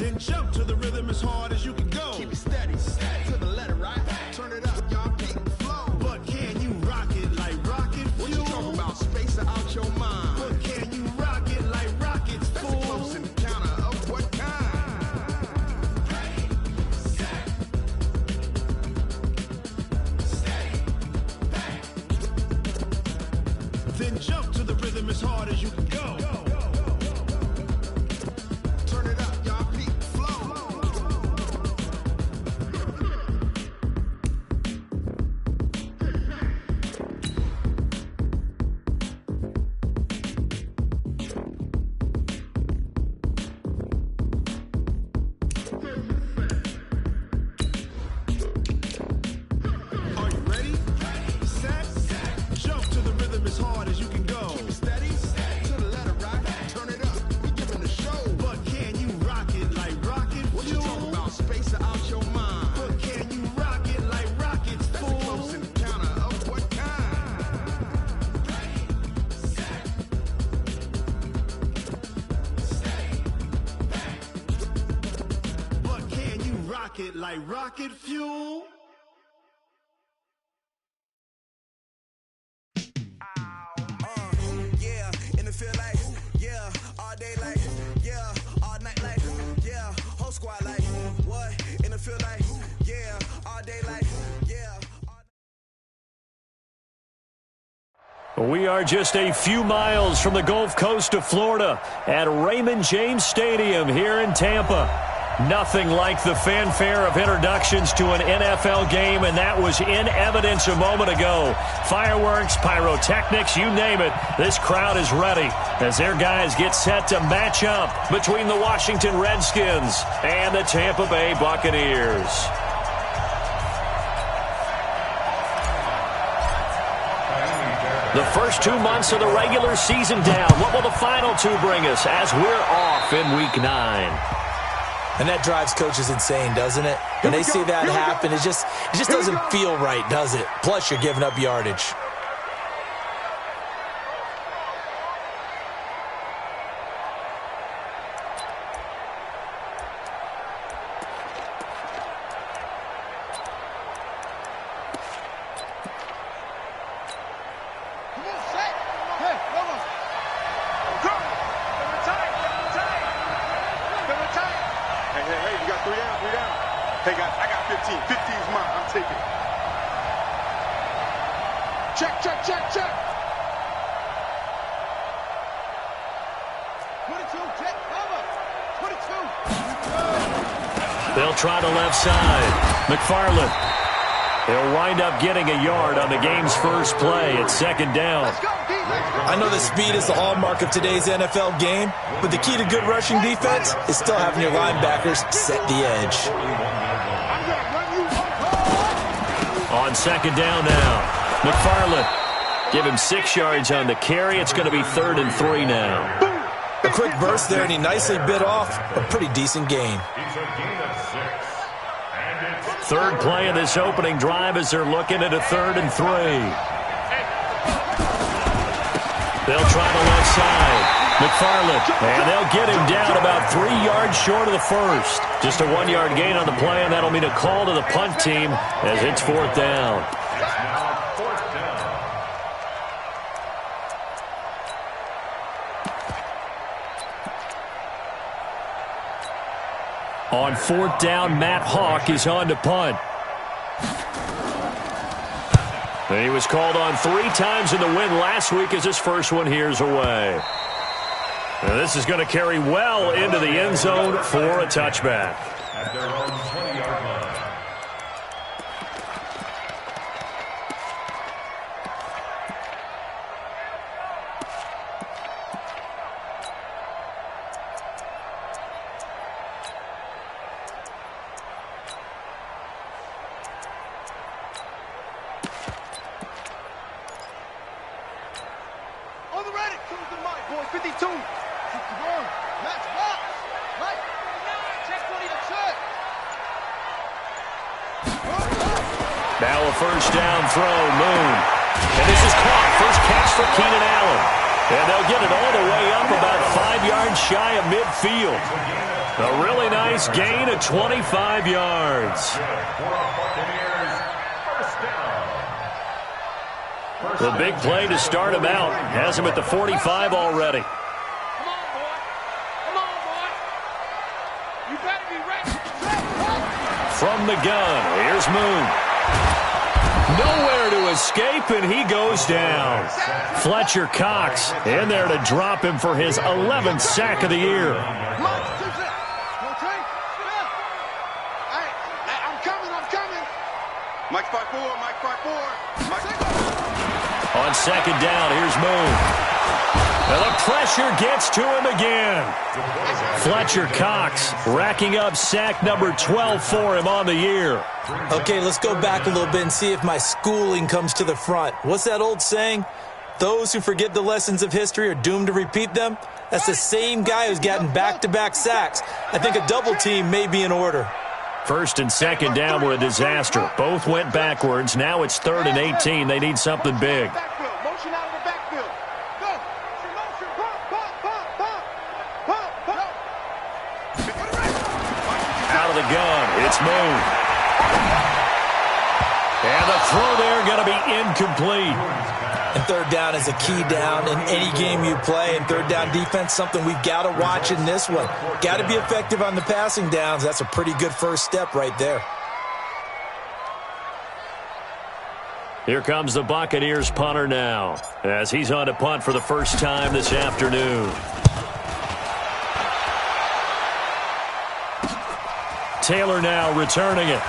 Then jump to the rhythm as hard as you can go. Keep it steady, to the letter, right? Turn it up, y'all, keep it flow. But can you rock it like rocket fuel? What you talking about? Space out your mind. But can you rock it like rockets, That's fool? a close encounter of what kind? Ready, set, steady, bang. Then jump to the rhythm as hard as you can go. Turn it up, y'all, keep it flow. Are you ready? Set, jump to the rhythm as hard as you can go. Keep it steady, to the letter, right? Turn it up, we giving the show. But can you rock it like rocket What you fuel? talking about? Space out your mind. But can you rock it like rockets, That's a fool? close encounter of what kind? Ready, set, steady, bang. But can you rock it like rocket fuel? Yeah, in the field like, yeah, all day like, yeah, all night like, yeah, whole squad like, what? In the field like, yeah, all day like, yeah. We are just a few miles from the Gulf Coast of Florida at Raymond James Stadium here in Tampa. Nothing like the fanfare of introductions to an NFL game, and that was in evidence a moment ago. Fireworks, pyrotechnics, you name it. This crowd is ready as their guys get set to match up between the Washington Redskins and the Tampa Bay Buccaneers. The first 2 months of the regular season down. What will the final two bring us as we're off in Week 9? And that drives coaches insane, doesn't it? When they see that happen, it just doesn't feel right, does it? Plus, you're giving up yardage. Hey, you got 3 down, 3 down. Hey, guys, I got 15. 15's mine. I'm taking it. Check. 22, check, cover. 22. They'll try the left side. McFarland. He'll wind up getting a yard on the game's first play at second down. Let's go, D, let's go. I know the speed is the hallmark of today's NFL game, but the key to good rushing defense is still having your linebackers set the edge. I'm going to run you. On second down now. McFarland. Give him 6 yards on the carry. It's going to be 3rd and 3 now. A quick burst there, and he nicely bit off a pretty decent gain. Third play of this opening drive as they're looking at a 3rd and 3. They'll try the left side. McFarland, and they'll get him down about 3 yards short of the first. Just a 1-yard gain on the play, and that'll mean a call to the punt team as it's 4th down. On 4th down, Matt Hawk is on to punt. And he was called on 3 times in the win last week as his first one here's away. And this is going to carry well into the end zone for a touchback. At their own 20-yard line. On the ready, comes the mic, boy, 52. Keep it on. Let's box. Right. Check 20 to check. Now a first down throw, Moon. And this is caught. First catch for Keenan Allen. And they'll get it all the way up about 5 yards shy of midfield. A really nice Nice gain of 25 yards. The big play to start him out. Has him at the 45 already. Come on, boy. Come on, boy. You better be ready. From the gun, here's Moon. Nowhere to escape, and he goes down. Fletcher Cox in there to drop him for his 11th sack of the year. I'm coming. Mike 5-4, Mike 5-4. Mike. On second down, here's Moon. And the pressure gets to him again. Fletcher Cox racking up sack number 12 for him on the year. Okay, let's go back a little bit and see if my schooling comes to the front. What's that old saying? Those who forget the lessons of history are doomed to repeat them. That's the same guy who's gotten back-to-back sacks. I think a double team may be in order. First and second down were a disaster. Both went backwards. Now it's 3rd and 18. They need something big. Backfield. Motion out of the backfield. Go. Motion. Pump. Out of the gun, it's Moon. And the throw there going to be incomplete. And third down is a key down in any game you play. And third down defense, something we've got to watch in this one. Got to be effective on the passing downs. That's a pretty good first step right there. Here comes the Buccaneers punter now, as he's on to punt for the first time this afternoon. Taylor now returning it.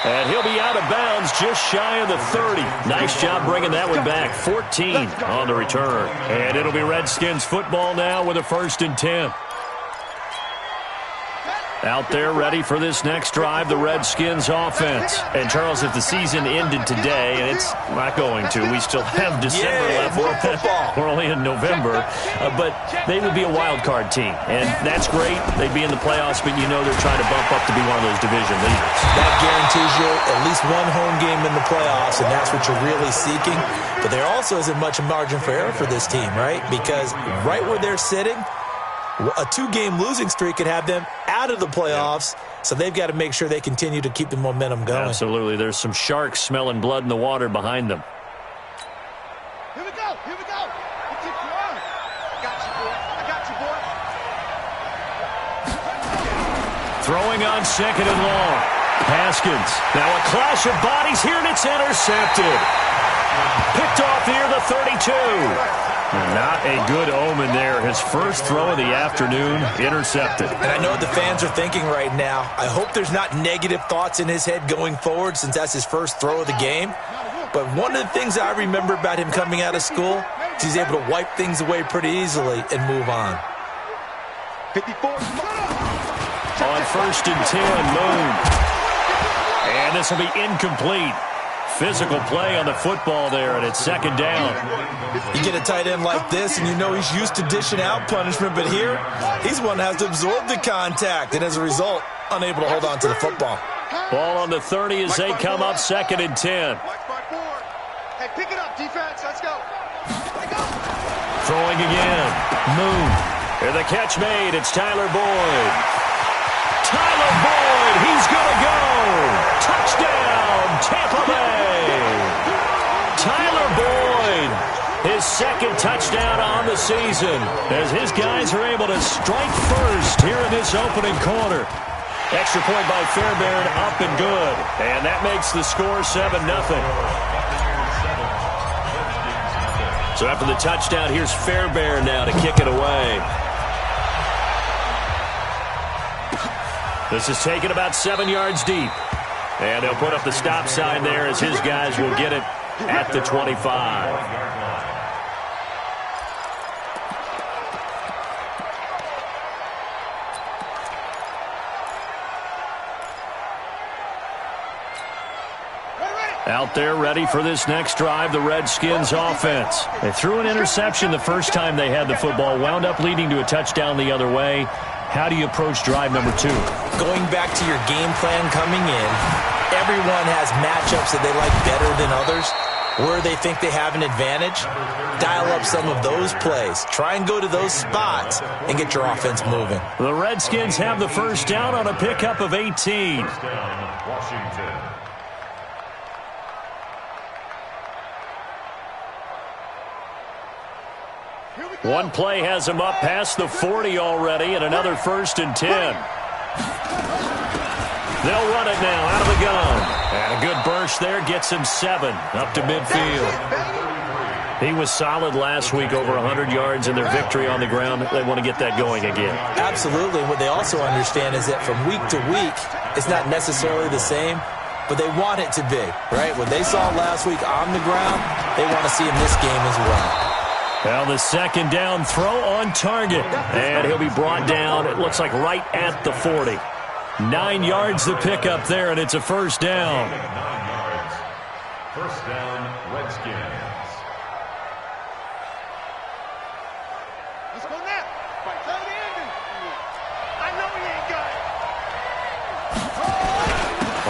And he'll be out of bounds just shy of the 30. Nice job bringing that one back. 14 on the return. And it'll be Redskins football now with a 1st and 10. Out there ready for this next drive, the Redskins offense. And, Charles, if the season ended today, and it's not going to, we still have December left. More football. We're only in November. But they would be a wild card team. And that's great. They'd be in the playoffs, but you know they're trying to bump up to be one of those division leaders. That guarantees you at least one home game in the playoffs, and that's what you're really seeking. But there also isn't much margin for error for this team, right? Because right where they're sitting, a 2-game losing streak could have them out of the playoffs, so they've got to make sure they continue to keep the momentum going. Absolutely. There's some sharks smelling blood in the water behind them. Here we go. You keep going. I got you, boy. Throwing on second and long. Haskins. Now a clash of bodies here, and it's intercepted. Picked off here, the 32. Not a good omen there. His first throw of the afternoon, intercepted. And I know what the fans are thinking right now. I hope there's not negative thoughts in his head going forward since that's his first throw of the game. But one of the things I remember about him coming out of school is he's able to wipe things away pretty easily and move on. 54. On 1st and 10, Moon. And this will be incomplete. Physical play on the football there, and it's 2nd down. You get a tight end like this, and you know he's used to dishing out punishment, but here, he's one that has to absorb the contact, and as a result, unable to hold on to the football. Ball on the 30 as they come up 2nd and 10. Hey, pick it up, defense. Let's go. Throwing again. Moon. And the catch made. It's Tyler Boyd. Tyler Boyd, he's going to go. Touchdown, Tampa Bay. Tyler Boyd, his 2nd touchdown on the season, as his guys are able to strike first here in this opening quarter. Extra point by Fairbairn, up and good. And that makes the score 7-0. So after the touchdown, here's Fairbairn now to kick it away. This is taken about 7 yards deep. And they'll put up the stop sign there as his guys will get it at the 25. Out there ready for this next drive, the Redskins offense. They threw an interception the first time they had the football, wound up leading to a touchdown the other way. How do you approach drive number 2? Going back to your game plan coming in, everyone has matchups that they like better than others. where they think they have an advantage, dial up some of those plays. Try and go to those spots and get your offense moving. The Redskins have the first down on a pickup of 18. Washington. One play has him up past the 40 already, and another 1st and 10. They'll run it now out of the gun. And a good burst there gets him 7 up to midfield. He was solid last week, over 100 yards in their victory on the ground. They want to get that going again. Absolutely. What they also understand is that from week to week, it's not necessarily the same, but they want it to be, right? What they saw last week on the ground, they want to see in this game as well. Well, the second down throw on target. And he'll be brought down, it looks like right at the 40. 9 yards the pickup there, and it's a first down. 9 yards. First down, Redskins. Let's go now. Tell the ending. I know he ain't got it.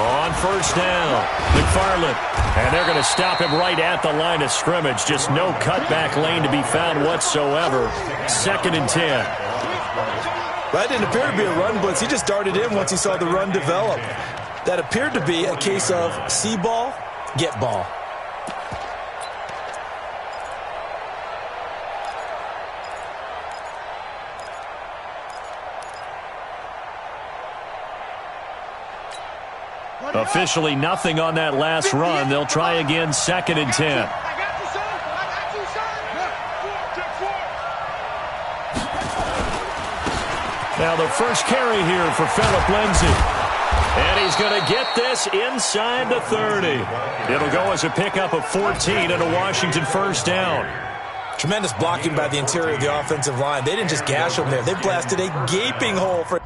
On first down, McFarland. And they're going to stop him right at the line of scrimmage. Just no cutback lane to be found whatsoever. 2nd and 10. That didn't appear to be a run blitz. He just darted in once he saw the run develop. That appeared to be a case of see ball, get ball. Officially nothing on that last run. They'll try again, 2nd and 10. Now the first carry here for Phillip Lindsay. And he's going to get this inside the 30. It'll go as a pickup of 14 and a Washington first down. Tremendous blocking by the interior of the offensive line. They didn't just gash him there. They blasted a gaping hole for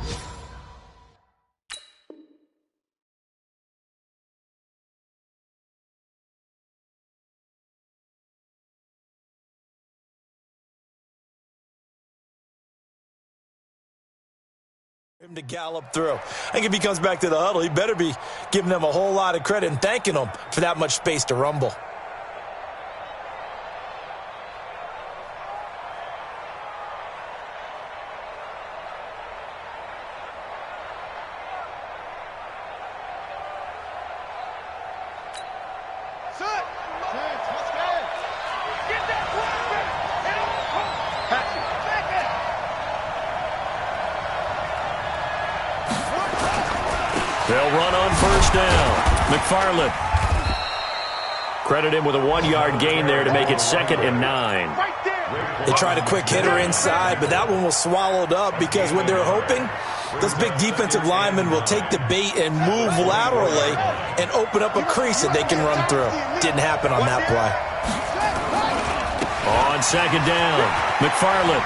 him to gallop through. I think if he comes back to the huddle, he better be giving them a whole lot of credit and thanking them for that much space to rumble. They'll run on first down. McFarland. Credit him with a 1-yard gain there to make it 2nd and 9. They tried a quick hitter inside, but that one was swallowed up because what they're hoping, those big defensive linemen will take the bait and move laterally and open up a crease that they can run through. Didn't happen on that play. On 2nd down, McFarland.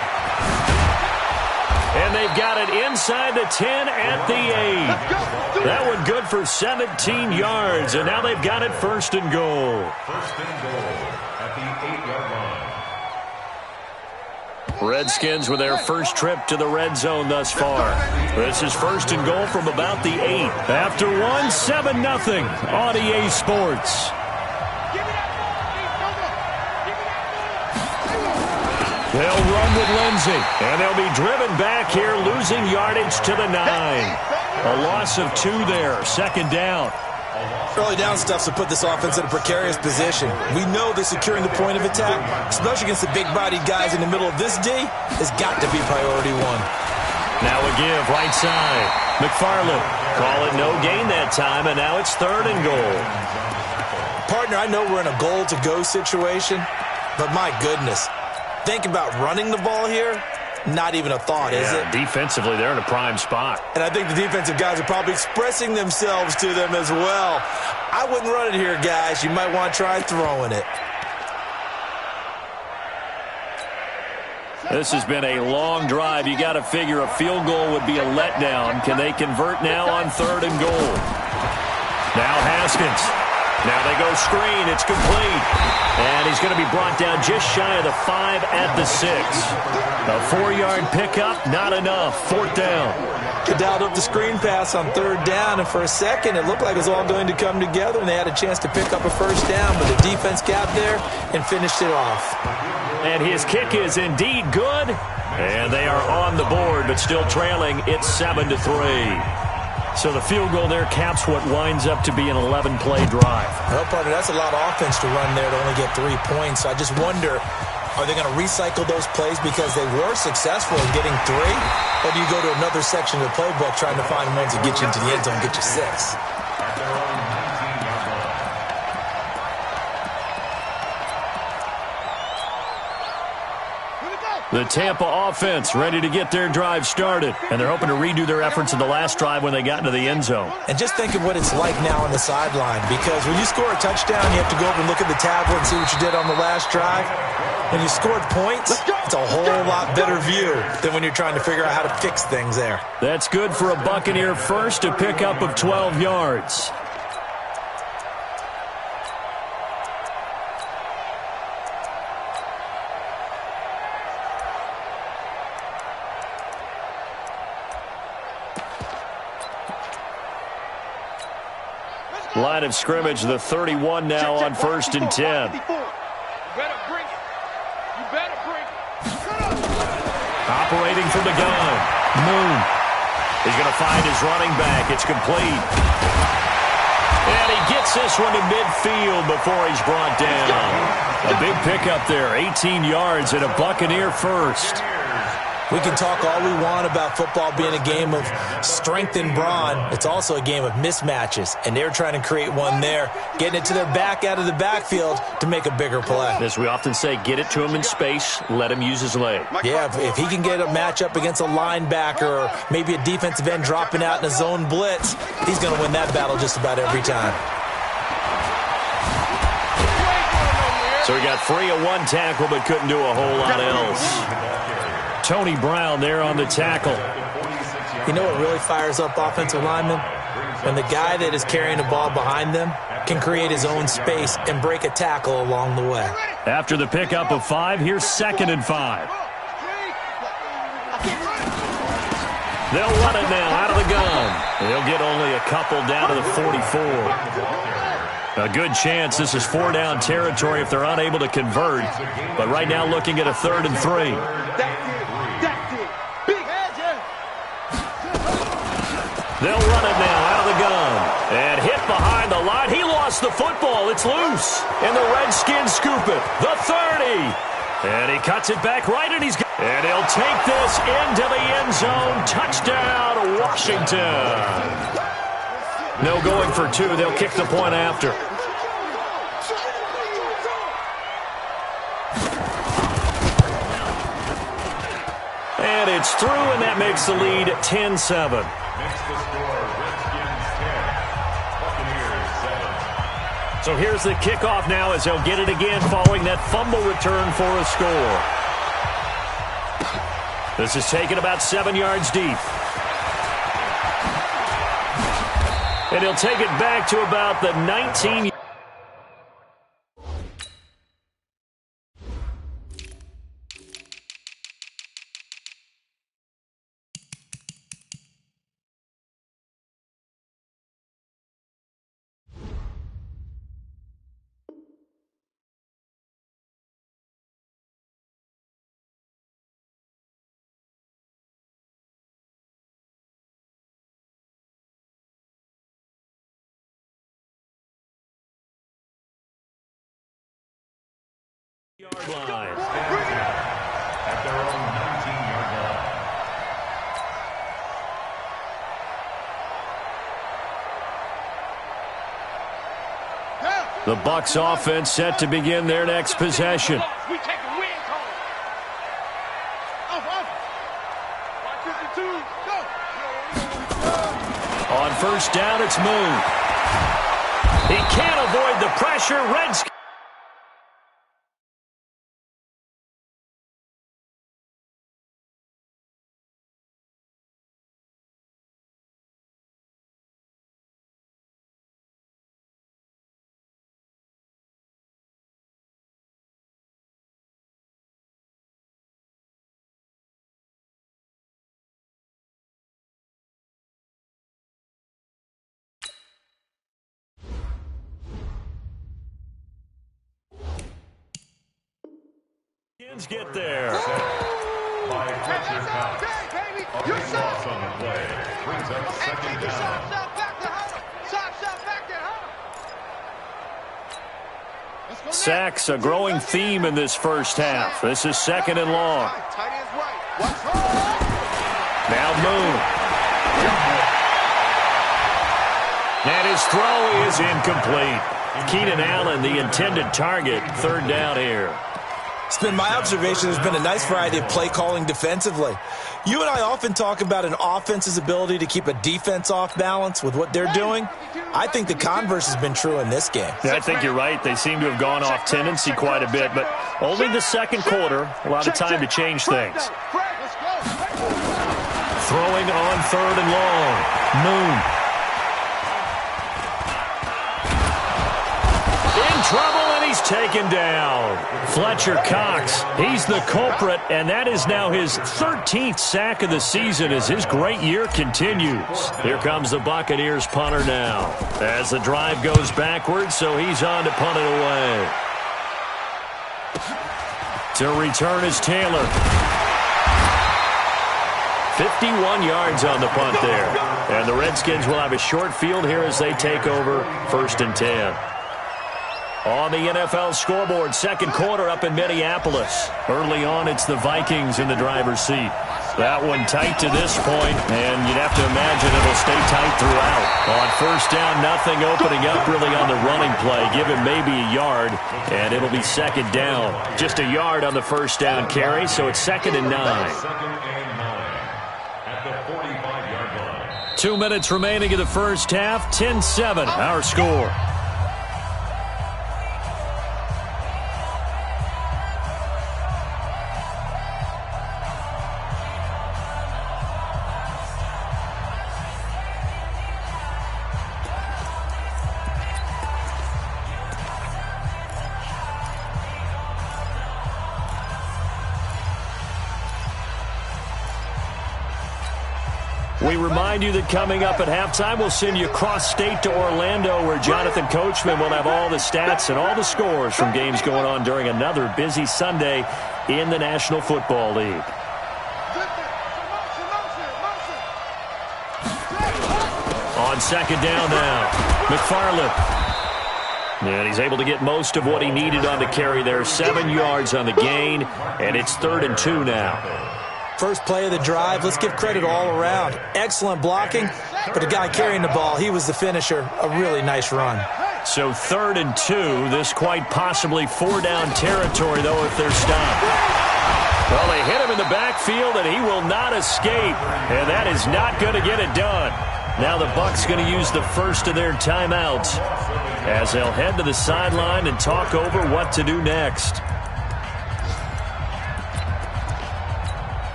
And they've got it inside the 10 at the 8. That one good for 17 yards, and now they've got it 1st and goal. 1st and goal at the 8-yard line. Redskins with their first trip to the red zone thus far. This is 1st and goal from about the 8. After 1, 7-0 on EA Sports. They'll run with Lindsay, and they'll be driven back here, losing yardage to the 9. A loss of 2 there, 2nd down. Early down stuff to put this offense in a precarious position. We know that securing the point of attack, especially against the big-bodied guys in the middle of this D, has got to be priority 1. Now a give, right side. McFarland, call it no gain that time, and now it's 3rd and goal. Partner, I know we're in a goal-to-go situation, but my goodness. Think about running the ball here. Not even a thought, is it? Defensively, they're in a prime spot. And I think the defensive guys are probably expressing themselves to them as well. I wouldn't run it here, guys. You might want to try throwing it. This has been a long drive. You got to figure a field goal would be a letdown. Can they convert now on 3rd and goal? Now Haskins. Now they go screen. It's complete. And he's going to be brought down just shy of the 5 at the 6. A 4-yard pickup, not enough. 4th down. They dialed up the screen pass on 3rd down, and for a second it looked like it was all going to come together, and they had a chance to pick up a 1st down, but the defense got there and finished it off. And his kick is indeed good. And they are on the board, but still trailing. It's 7-3. So the field goal there caps what winds up to be an 11-play drive. Well, partner, that's a lot of offense to run there to only get 3 points. I just wonder, are they going to recycle those plays because they were successful in getting 3? Or do you go to another section of the playbook trying to find ones that get you into the end zone and get you 6? The Tampa offense ready to get their drive started. And they're hoping to redo their efforts in the last drive when they got into the end zone. And just think of what it's like now on the sideline, because when you score a touchdown, you have to go over and look at the tablet and see what you did on the last drive. When you scored points, it's a whole lot better view than when you're trying to figure out how to fix things there. That's good for a Buccaneer first, a pickup of 12 yards. Line of scrimmage, the 31 now on 1st and 10. You better bring it. You better bring it. Operating from the gun. Moon. He's going to find his running back. It's complete. And he gets this one to midfield before he's brought down. A big pickup there, 18 yards and a Buccaneer first. We can talk all we want about football being a game of strength and brawn. It's also a game of mismatches, and they're trying to create one there, getting it to their back out of the backfield to make a bigger play. As we often say, get it to him in space, let him use his leg. Yeah, if he can get a matchup against a linebacker or maybe a defensive end dropping out in a zone blitz, he's going to win that battle just about every time. So he got free of 1 tackle but couldn't do a whole lot else. Tony Brown there on the tackle. You know what really fires up offensive linemen? When the guy that is carrying the ball behind them can create his own space and break a tackle along the way. After the pickup of 5, here's 2nd and 5. They'll run it now out of the gun. They'll get only a couple down to the 44. A good chance this is 4-down territory if they're unable to convert. But right now looking at a 3rd and 3. They'll run it now out of the gun. And hit behind the line. He lost the football. It's loose. And the Redskins scoop it. The 30. And he cuts it back right, and he'll take this into the end zone. Touchdown, Washington. No going for 2. They'll kick the point after. And it's through, and that makes the lead 10-7. So here's the kickoff now as they'll get it again following that fumble return for a score. This is taken about 7 yards deep. And he'll take it back to about the 19. Yard line. At their own 19-yard line. The Bucs offense set to begin their next possession. We take a win call. Off. 52. Go. On 1st down, it's Moon. He can't avoid the pressure. Redskins. Get there. By Fletcher Cox. A big loss on the play. Brings up second down. Sacks, a growing theme in this first half. This is second and long. Now Moon. And his throw is incomplete. Keenan Allen, the intended target, third down here. It's been my observation there's been a nice variety of play calling defensively. You and I often talk about an offense's ability to keep a defense off balance with what they're doing. I think the converse has been true in this game. Yeah, I think you're right. They seem to have gone off tendency quite a bit, but only the second quarter, a lot of time to change things. Throwing on third and long. Moon. In trouble, and he's taken down. Fletcher Cox, he's the culprit, and that is now his 13th sack of the season as his great year continues. Here comes the Buccaneers punter now as the drive goes backwards, so he's on to punt it away. To return is Taylor. 51 yards on the punt there. And the Redskins will have a short field here as they take over 1st and 10. On the NFL scoreboard, second quarter up in Minneapolis. Early on, it's the Vikings in the driver's seat. That one tight to this point, and you'd have to imagine it'll stay tight throughout. On first down, nothing opening up really on the running play. Give him maybe a yard, and it'll be second down. Just a yard on the first down carry, so it's 2nd and 9. Second and 9 at the 45-yard line. 2 minutes remaining in the first half. 10-7, our score. We remind you that coming up at halftime, we'll send you cross-state to Orlando, where Jonathan Coachman will have all the stats and all the scores from games going on during another busy Sunday in the National Football League. On second down now, McFarland. And he's able to get most of what he needed on the carry there. 7 yards on the gain, and it's 3rd and 2 now. First play of the drive, let's give credit all around. Excellent blocking, but the guy carrying the ball, he was the finisher. A really nice run. So 3rd and 2, this quite possibly 4-down territory, though, if they're stopped. Well, they hit him in the backfield, and he will not escape, and that is not going to get it done. Now the Bucs going to use the first of their timeouts as they'll head to the sideline and talk over what to do next.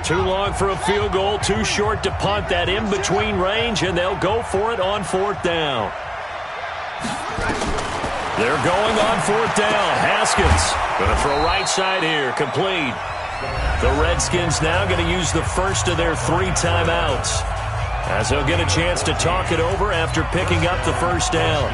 Too long for a field goal, too short to punt. That in-between range, and they'll go for it on 4th down. They're going on 4th down. Haskins going to throw right side here, complete. The Redskins now going to use the first of their 3 timeouts as they'll get a chance to talk it over after picking up the first down.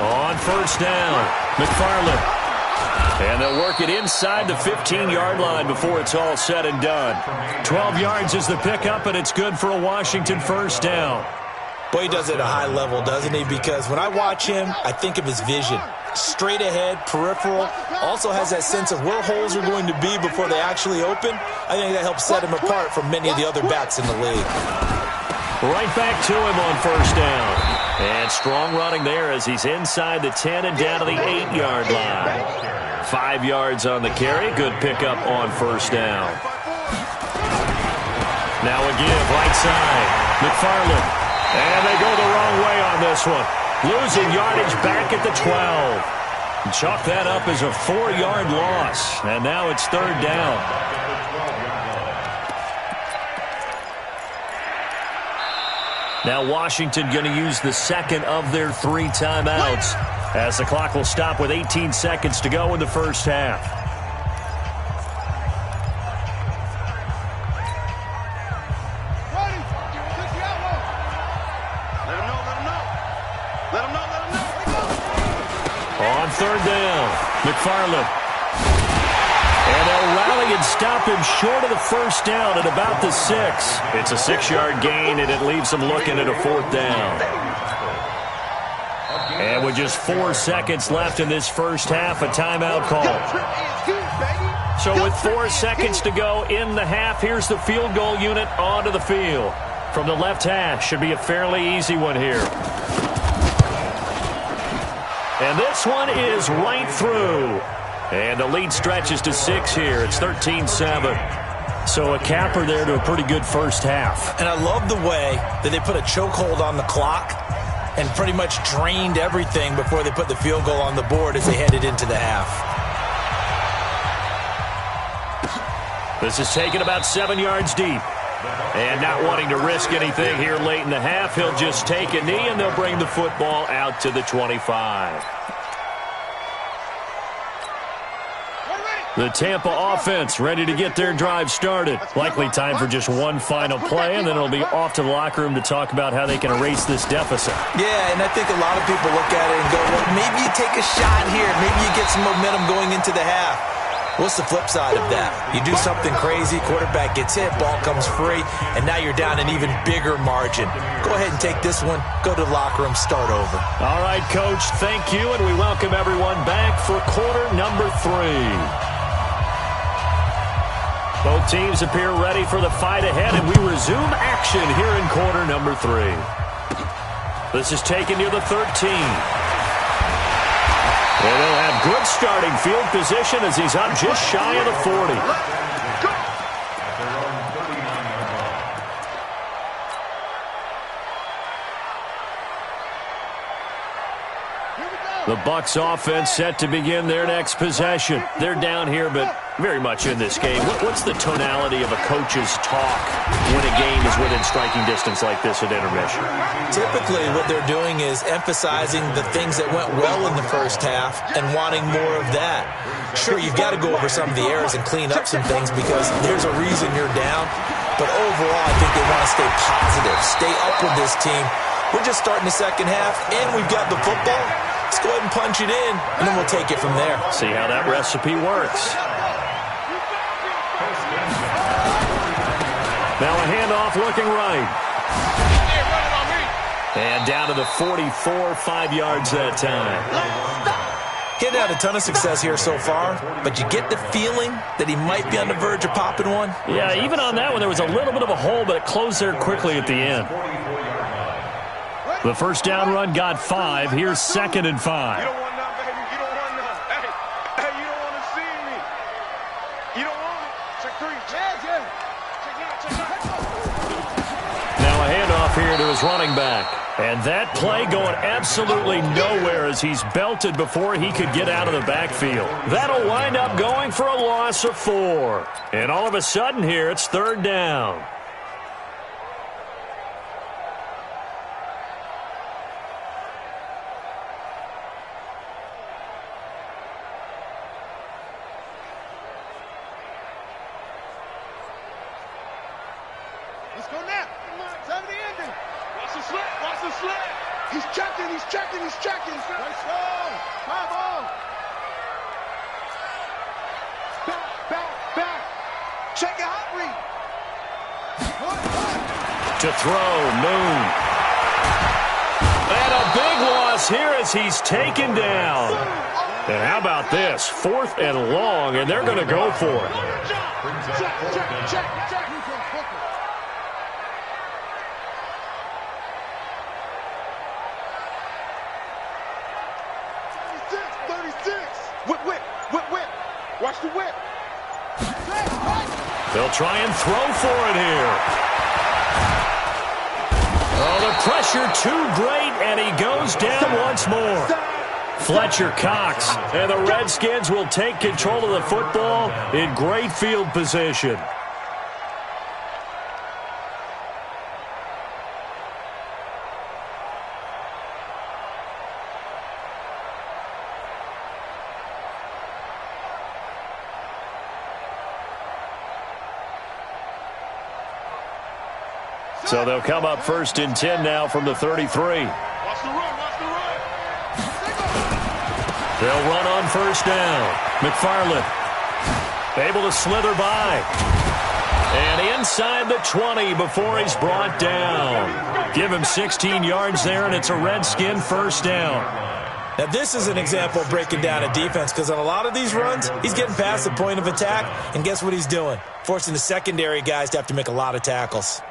On first down, McFarland. And they'll work it inside the 15-yard line before it's all said and done. 12 yards is the pickup, and it's good for a Washington first down. Boy, he does it at a high level, doesn't he? Because when I watch him, I think of his vision. Straight ahead, peripheral. Also has that sense of where holes are going to be before they actually open. I think that helps set him apart from many of the other backs in the league. Right back to him on first down. And strong running there as he's inside the 10 and down to the 8-yard line. 5 yards on the carry. Good pickup on first down. Now a give, right side. McFarland. And they go the wrong way on this one. Losing yardage back at the 12. Chalk that up as a 4-yard loss. And now it's 3rd down. Now Washington going to use the second of their 3 timeouts as the clock will stop with 18 seconds to go in the first half. Let him know, let him know. McFarland. And they'll rally and stop him short of the first down at about the 6. It's a 6-yard gain, and it leaves them looking at a 4th down. And with just 4 seconds left in this first half, a timeout call. So with 4 seconds to go in the half, here's the field goal unit onto the field. From the left hash, should be a fairly easy one here. And this one is right through. And the lead stretches to 6 here. It's 13-7. So a capper there to a pretty good first half. And I love the way that they put a chokehold on the clock and pretty much drained everything before they put the field goal on the board as they headed into the half. This is taken about 7 yards deep. And not wanting to risk anything here late in the half, he'll just take a knee and they'll bring the football out to the 25. The Tampa offense ready to get their drive started. Likely time for just one final play, and then it'll be off to the locker room to talk about how they can erase this deficit. Yeah, and I think a lot of people look at it and go, well, maybe you take a shot here. Maybe you get some momentum going into the half. What's the flip side of that? You do something crazy, quarterback gets hit, ball comes free, and now you're down an even bigger margin. Go ahead and take this one, go to the locker room, start over. All right, Coach, thank you, and we welcome everyone back for quarter number 3. Both teams appear ready for the fight ahead, and we resume action here in quarter number 3. This is taken near the 13. And they'll have good starting field position as he's up just shy of the 40. The Bucs offense set to begin their next possession. They're down here, but very much in this game. What's the tonality of a coach's talk when a game is within striking distance like this at intermission? Typically, what they're doing is emphasizing the things that went well in the first half and wanting more of that. Sure, you've got to go over some of the errors and clean up some things because there's a reason you're down. But overall, I think they want to stay positive, stay up with this team. We're just starting the second half, and we've got the football. Let's go ahead and punch it in, and then we'll take it from there. See how that recipe works. Now a handoff looking right. And down to the 44, 5 yards that time. He hadn't had a ton of success here so far, but you get the feeling that he might be on the verge of popping one. Yeah, even on that one, there was a little bit of a hole, but it closed there quickly at the end. The first down run got 5. Here's 2nd and 5. You don't want none, baby. You don't want none. Hey, you don't want to see me. You don't want it. Check 3. Check Now a handoff here to his running back. And that play going absolutely nowhere as he's belted before he could get out of the backfield. That'll wind up going for a loss of 4. And all of a sudden here, it's 3rd down. Let's go now. Time the ending. Watch the slip. Watch the slip. He's checking. He's checking. He's checking. Let's go. Come on. Back. Check your hot read. To throw, Moon. And a big loss here as he's taken down. And how about this? 4th and long, and they're going to go for it. Check. 36. Whip. Watch the whip. They'll try and throw for it here. Oh, the pressure too great, and he goes down once more. Fletcher Cox, and the Redskins will take control of the football in great field position. So they'll come up 1st and 10 now from the 33. Watch the run. They'll run on first down. McFarland able to slither by. And inside the 20 before he's brought down. Give him 16 yards there, and it's a Redskin first down. Now, this is an example of breaking down a defense, because on a lot of these runs, he's getting past the point of attack, and guess what he's doing? Forcing the secondary guys to have to make a lot of tackles.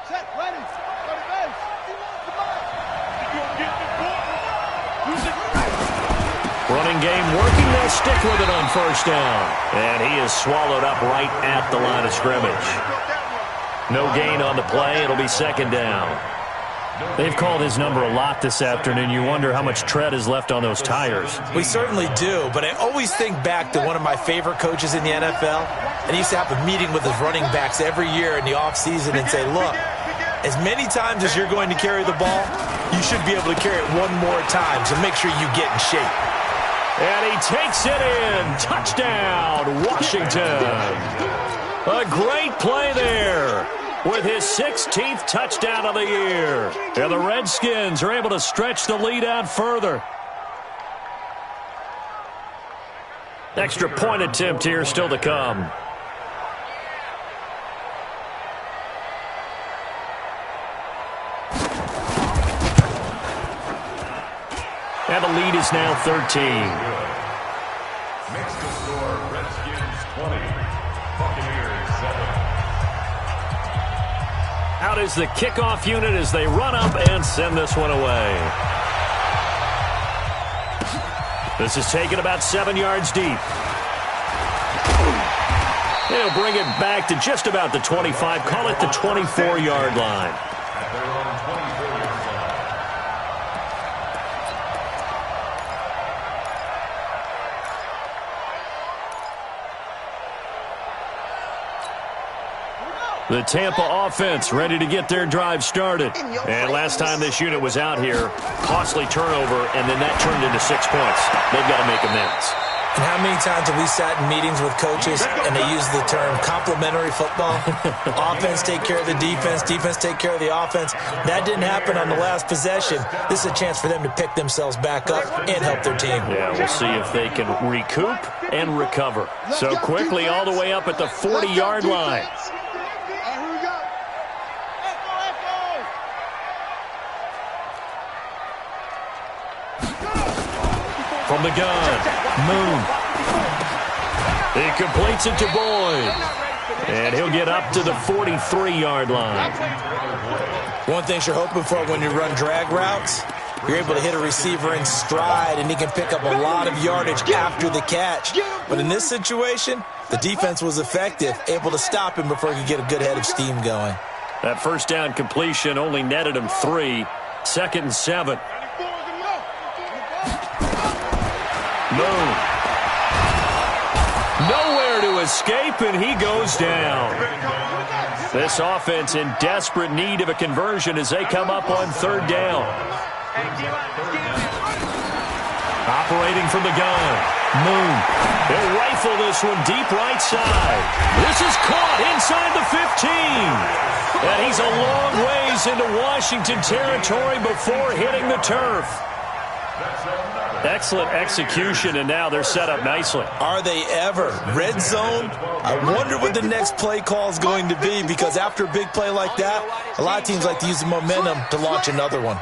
Set, ready. Ready, base. Running game working. They'll stick with it on first down. And he is swallowed up right at the line of scrimmage. No gain on the play. It'll be second down. They've called his number a lot this afternoon. You wonder how much tread is left on those tires. We certainly do, but I always think back to one of my favorite coaches in the NFL. And he used to have a meeting with his running backs every year in the offseason and say, look, as many times as you're going to carry the ball, you should be able to carry it one more time, so make sure you get in shape. And he takes it in. Touchdown, Washington. A great play there with his 16th touchdown of the year. And the Redskins are able to stretch the lead out further. Extra point attempt here still to come. And the lead is now 13. Makes the score Redskins 20, Buccaneers 7. Out is the kickoff unit as they run up and send this one away. This is taken about 7 yards deep. They'll bring it back to just about the 25. Call it the 24-yard line. At their own 24-yard line. The Tampa offense ready to get their drive started. And last time this unit was out here, costly turnover, and then that turned into 6 points. They've got to make amends. And how many times have we sat in meetings with coaches and they use the term complementary football? Offense take care of the defense, defense take care of the offense. That didn't happen on the last possession. This is a chance for them to pick themselves back up and help their team. Yeah, we'll see if they can recoup and recover. So quickly all the way up at the 40-yard line. From the gun, Moon. He completes it to Boyd. And he'll get up to the 43-yard line. One thing you're hoping for when you run drag routes, you're able to hit a receiver in stride, and he can pick up a lot of yardage after the catch. But in this situation, the defense was effective, able to stop him before he could get a good head of steam going. That first down completion only netted him 3. 2nd and 7. Moon. Nowhere to escape, and he goes down. This offense in desperate need of a conversion as they come up on 3rd down. Operating from the gun. Moon. They'll rifle this one deep right side. This is caught inside the 15. And he's a long ways into Washington territory before hitting the turf. Excellent execution, and now they're set up nicely. Are they ever? Red zone? I wonder what the next play call is going to be, because after a big play like that, a lot of teams like to use the momentum to launch another one.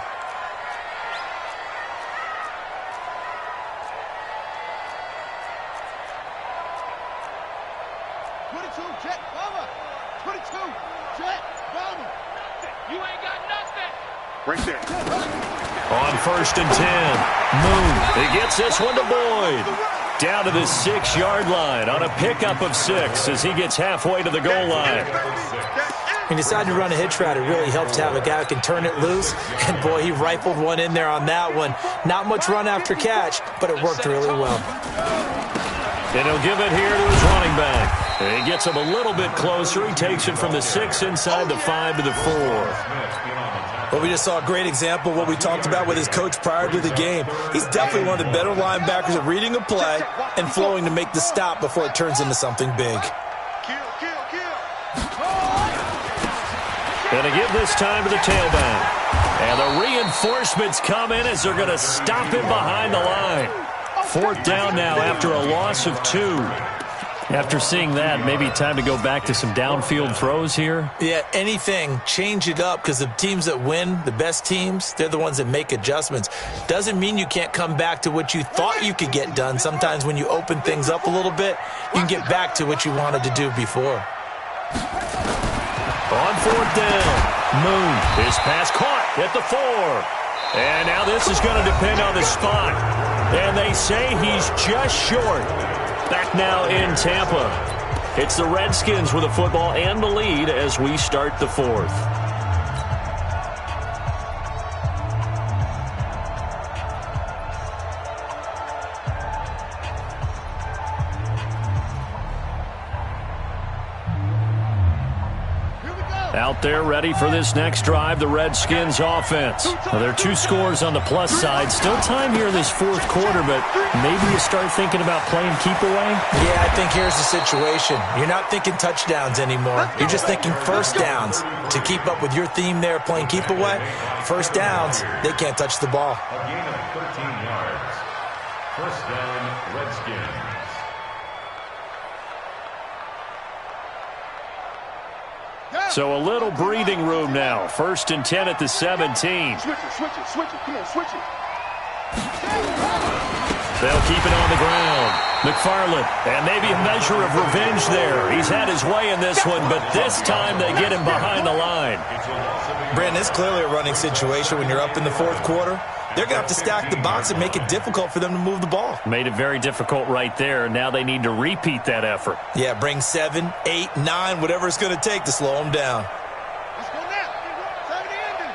Right there. On 1st and 10, Moon. He gets this one to Boyd. Down to the 6-yard line on a pickup of 6 as he gets halfway to the goal line. He decided to run a hitch route. It really helps to have a guy who can turn it loose. And, boy, he rifled one in there on that one. Not much run after catch, but it worked really well. And he'll give it here to his running back. And he gets him a little bit closer. He takes it from the 6 inside the 5 to the 4. Well, we just saw a great example of what we talked about with his coach prior to the game. He's definitely one of the better linebackers at reading a play and flowing to make the stop before it turns into something big. Going to give this time to the tailback. And the reinforcements come in as they're going to stop him behind the line. 4th down now after a loss of 2. After seeing that, maybe time to go back to some downfield throws here. Yeah, anything. Change it up because the teams that win, the best teams, they're the ones that make adjustments. Doesn't mean you can't come back to what you thought you could get done. Sometimes when you open things up a little bit, you can get back to what you wanted to do before. On 4th down, Moon, his pass caught at the 4. And now this is going to depend on the spot. And they say he's just short. Back now in Tampa. It's the Redskins with the football and the lead as we start the 4th. Out there ready for this next drive, the Redskins offense. Well, there are 2 scores on the plus side. Still time here in this 4th quarter, but maybe you start thinking about playing keep away? Yeah, I think here's the situation. You're not thinking touchdowns anymore. You're just thinking first downs. To keep up with your theme there, playing keep away, first downs, they can't touch the ball. A gain of 13 yards. First down, Redskins. So a little breathing room now. 1st and 10 at the 17. Switch it. Come on, switch it. They'll keep it on the ground. McFarland, and maybe a measure of revenge there. He's had his way in this one, but this time they get him behind the line. Brandon, it's clearly a running situation when you're up in the 4th quarter. They're going to have to stack the box and make it difficult for them to move the ball. Made it very difficult right there. Now they need to repeat that effort. Yeah, bring 7, 8, 9, whatever it's going to take to slow them down. Let's go now. 70 ending.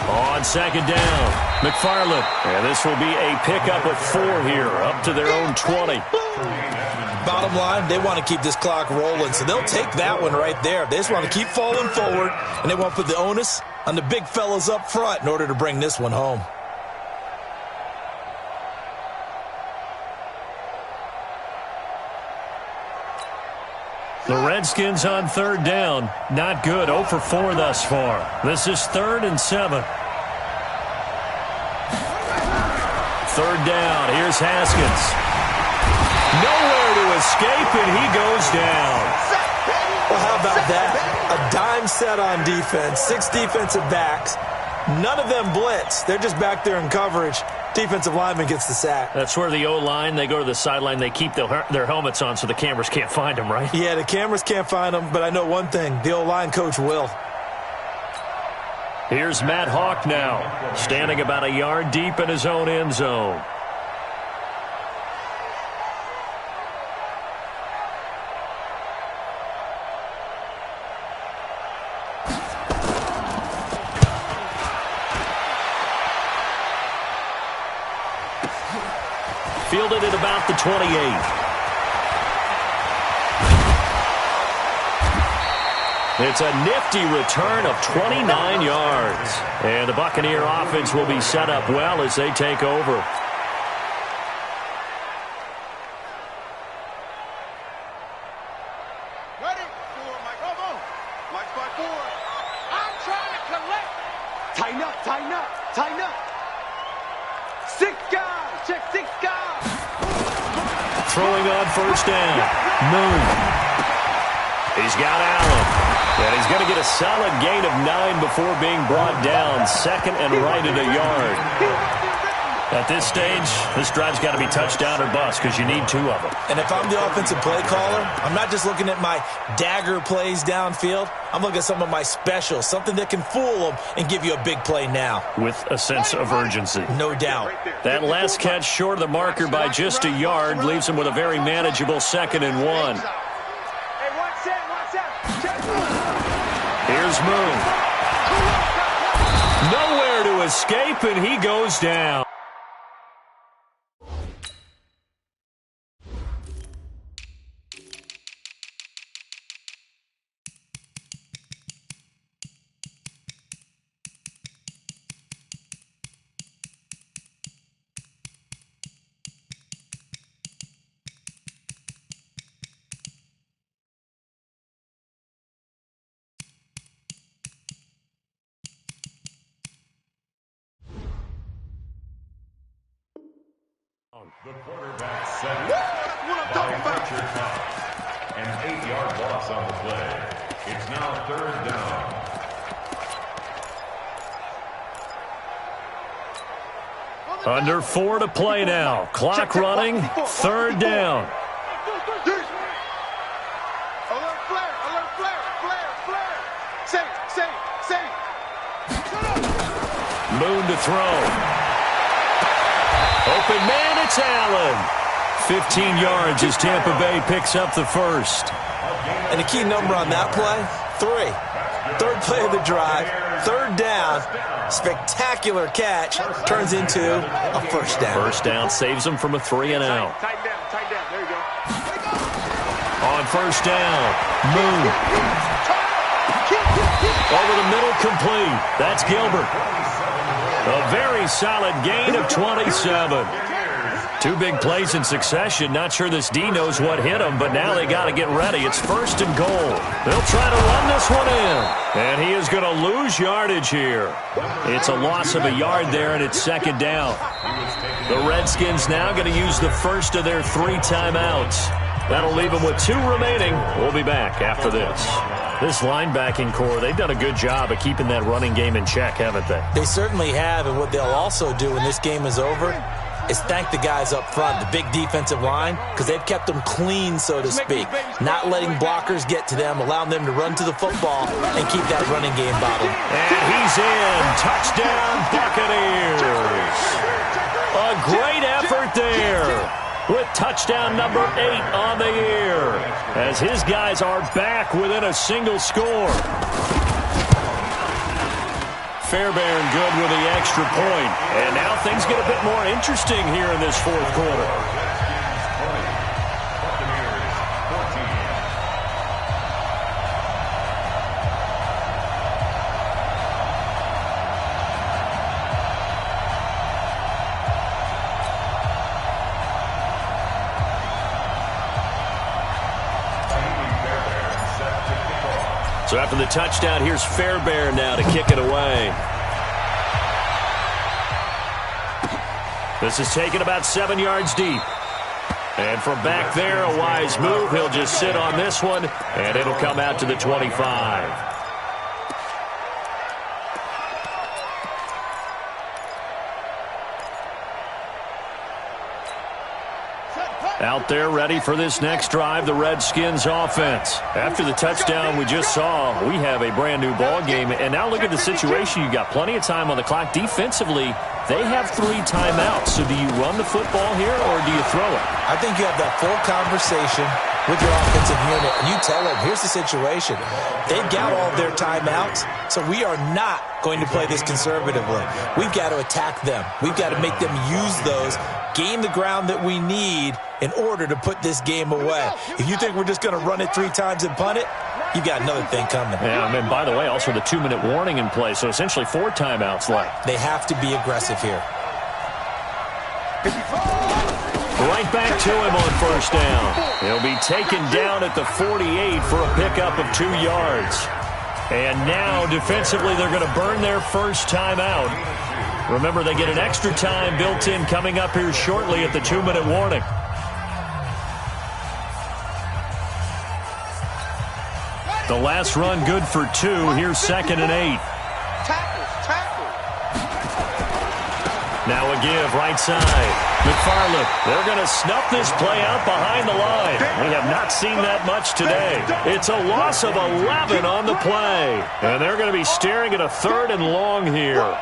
On 2nd down, McFarland. And this will be a pickup of 4 here, up to their own 20. Bottom line, they want to keep this clock rolling, so they'll take that one right there. They just want to keep falling forward, and they want to put the onus on the big fellas up front in order to bring this one home. The Redskins on 3rd down. Not good. 0 for 4 thus far. This is 3rd and 7. 3rd down. Here's Haskins. Nowhere to escape, and he goes down. Well, how about that? A dime set on defense, 6 defensive backs. None of them blitz. They're just back there in coverage. Defensive lineman gets the sack. That's where the O-line, they go to the sideline, they keep their helmets on so the cameras can't find them, right? Yeah, the cameras can't find them, but I know one thing. The O-line coach will. Here's Matt Hawk now, standing about a yard deep in his own end zone. Fielded at about the 28. It's a nifty return of 29 yards. And the Buccaneer offense will be set up well as they take over. Ready? Mike, come on. Mike, 5-4. I'm trying to collect. Tighten up. 6 guys. Check 6 guys. Throwing on 1st down. Moon. He's got Allen. And he's going to get a solid gain of 9 before being brought down. 2nd and right at a yard. At this stage, this drive's got to be touchdown or bust because you need 2 of them. And if I'm the offensive play caller, I'm not just looking at my dagger plays downfield. I'm looking at some of my specials, something that can fool them and give you a big play now. With a sense of urgency. No doubt. That last catch short of the marker by just a yard leaves him with a very manageable 2nd and 1. Hey, watch out. Check. Here's Moon. Nowhere to escape, and he goes down. The quarterback set by Richard Cox. An 8-yard loss on the play. It's now 3rd down. Under 4 to play now. Clock running. 3rd down. Alert flare. Safe. Moon to throw. Open man, it's Allen. 15 yards as Tampa Bay picks up the first. And the key number on that play, 3. 3rd play of the drive, 3rd down. Spectacular catch turns into a first down. First down saves them from a 3 and out. Tighten down. There you go. On first down, Moon. Over the middle, complete. That's Gilbert. A very solid gain of 27. 2 big plays in succession. Not sure this D knows what hit him, but now they got to get ready. It's 1st and goal. They'll try to run this one in. And he is going to lose yardage here. It's a loss of a yard there, and it's 2nd down. The Redskins now going to use the first of their 3 timeouts. That'll leave them with 2 remaining. We'll be back after this. This linebacking core, they've done a good job of keeping that running game in check, haven't they? They certainly have, and what they'll also do when this game is over is thank the guys up front, the big defensive line, because they've kept them clean, so to speak, not letting blockers get to them, allowing them to run to the football and keep that running game bottled. And he's in. Touchdown, Buccaneers. A great effort there, with touchdown number 8 on the year, as his guys are back within a single score. Fairbairn good with the extra point. And now things get a bit more interesting here in this 4th quarter. So after the touchdown, here's Fairbairn now to kick it away. This is taken about 7 yards deep. And from back there, a wise move. He'll just sit on this one, and it'll come out to the 25. Out there ready for this next drive, the Redskins offense. After the touchdown we just saw, we have a brand new ball game. And now look at the situation. You've got plenty of time on the clock. Defensively, they have 3 timeouts. So do you run the football here or do you throw it? I think you have that full conversation with your offensive unit, and you tell them, here's the situation. They've got all their timeouts, so we are not going to play this conservatively. We've got to attack them. We've got to make them use those, gain the ground that we need in order to put this game away. If you think we're just going to run it 3 times and punt it, you've got another thing coming. Yeah, and by the way, also the 2-minute warning in play, so essentially 4 timeouts left. They have to be aggressive here. Right back to him on first down. He'll be taken down at the 48 for a pickup of 2 yards. And now, defensively, they're going to burn their first timeout. Remember, they get an extra time built in coming up here shortly at the 2-minute warning. The last run good for 2. Here's 2nd and 8. Now a give, right side. McFarland, they're going to snuff this play out behind the line. We have not seen that much today. It's a loss of 11 on the play. And they're going to be staring at a 3rd and long here.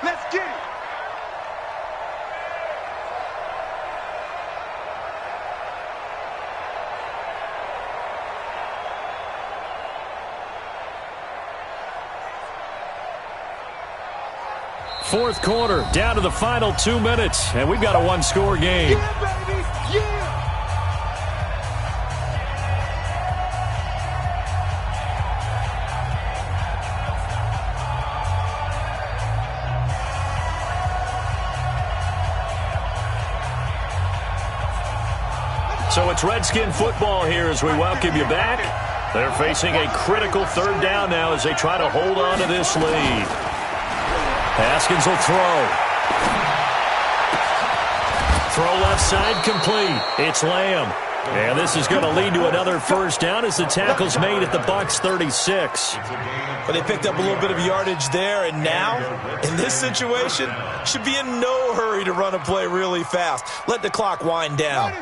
Let's get it. Fourth quarter, down to the final 2 minutes, and we've got a 1-score game. Yeah, baby. Yeah. So it's Redskin football here as we welcome you back. They're facing a critical 3rd down now as they try to hold on to this lead. Haskins will throw. Throw left side complete. It's Lamb. And this is going to lead to another first down as the tackle's made at the Bucs 36. But they picked up a little bit of yardage there, and now, in this situation, should be in no hurry to run a play really fast. Let the clock wind down.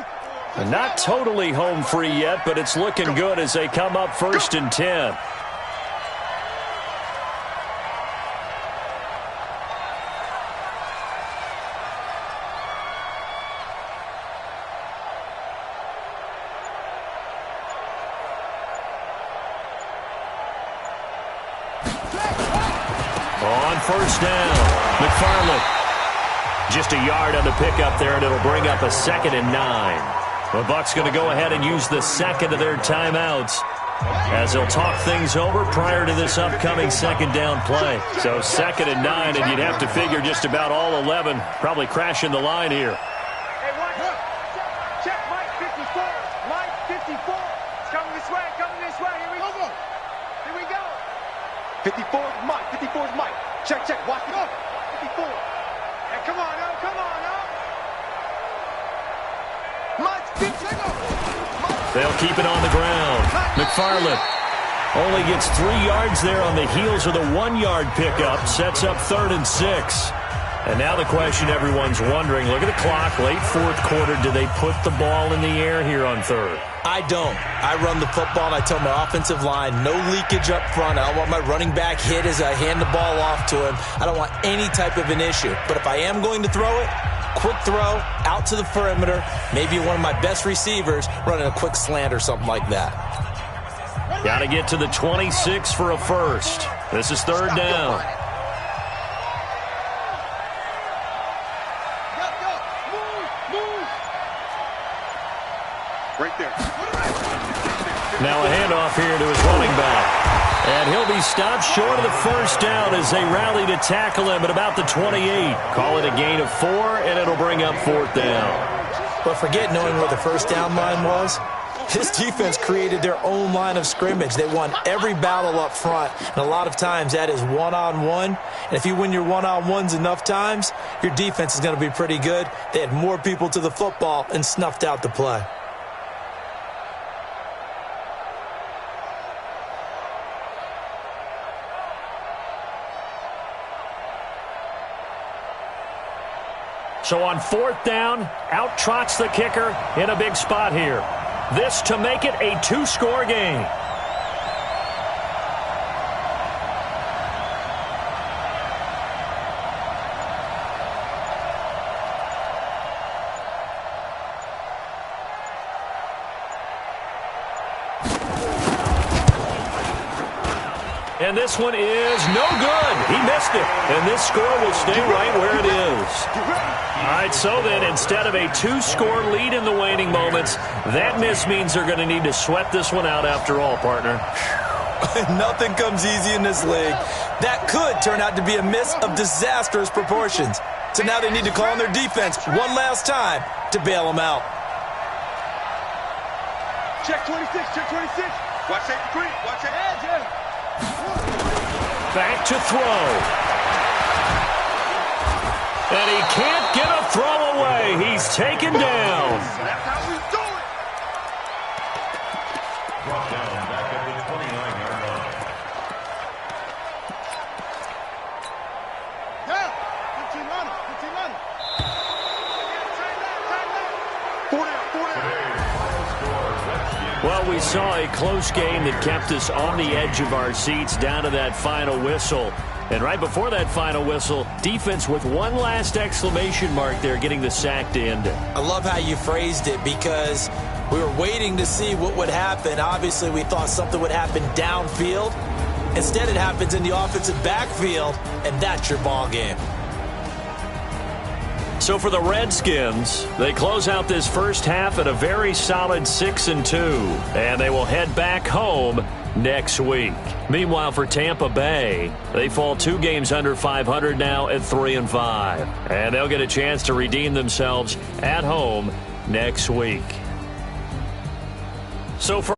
And not totally home free yet, but it's looking good as they come up 1st and 10. On first down, McFarland. Just a yard on the pickup there, and it'll bring up a 2nd and 9. The Bucs going to go ahead and use the second of their timeouts as they'll talk things over prior to this upcoming 2nd down play. So 2nd and 9, and you'd have to figure just about all 11 probably crashing the line here. Hey, White, check Mike 54. Mike 54. It's coming this way, Here we go. Here we go. 54 is Mike. 54 is Mike. Check. Watch it up. 54. Hey, come on, now. Mike 54. They'll keep it on the ground. McFarland only gets 3 yards there on the heels of the 1-yard pickup. Sets up 3rd and 6. And now the question everyone's wondering, look at the clock, late 4th quarter. Do they put the ball in the air here on 3rd? I don't. I run the football, and I tell my offensive line, no leakage up front. I don't want my running back hit as I hand the ball off to him. I don't want any type of an issue. But if I am going to throw it, quick throw, out to the perimeter, maybe one of my best receivers running a quick slant or something like that. Got to get to the 26 for a first. This is 3rd down. Right there. Now a handoff here to his running back. And he'll be stopped short of the first down as they rally to tackle him at about the 28. Call it a gain of 4, and it'll bring up 4th down. But forget knowing where the first down line was. This defense created their own line of scrimmage. They won every battle up front, and a lot of times that is one-on-one. And if you win your one-on-ones enough times, your defense is going to be pretty good. They had more people to the football and snuffed out the play. So on 4th down, out trots the kicker in a big spot here. This to make it a 2-score game. And this one is no good. He missed it. And this score will stay right where it is. All right, so then instead of a 2-score lead in the waning moments, that miss means they're going to need to sweat this one out after all, partner. Nothing comes easy in this league. That could turn out to be a miss of disastrous proportions. So now they need to call on their defense one last time to bail them out. Check 26. Watch that green. Watch that edge. Back to throw. And he can't get a throw away. He's taken down. That's how we do it. Brought down back at the 29-yard line. Yeah, 15 runner. 4 down. Well, we saw a close game that kept us on the edge of our seats down to that final whistle. And right before that final whistle, defense with one last exclamation mark there, getting the sack to end it. I love how you phrased it because we were waiting to see what would happen. Obviously, we thought something would happen downfield. Instead, it happens in the offensive backfield, and that's your ball game. So for the Redskins, they close out this first half at a very solid 6-2, and they will head back home next week. Meanwhile, for Tampa Bay, they fall 2 games under 500 now at 3-5, and they'll get a chance to redeem themselves at home next week. So for